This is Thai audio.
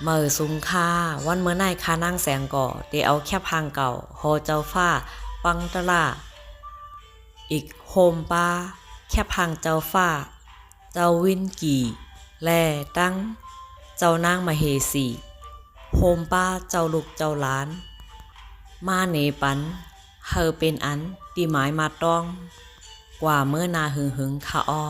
เมื่อสุงค่าวันเมื่อในคานั่งแสงก่อได้เอาแค่พังเก่าโฮเจ้าฟ้าปังตะล่าอีกโฮมป้าแค่พังเจ้าฟ้าเจ้าวินกี่แล่ตั้งเจ้านางมเหสีโฮมป้าเจ้าลูกเจ้าล้านมาเนปันเฮอเป็นอันตีหมายมาต้องกว่าเมื่อนาหึงคาอ้อ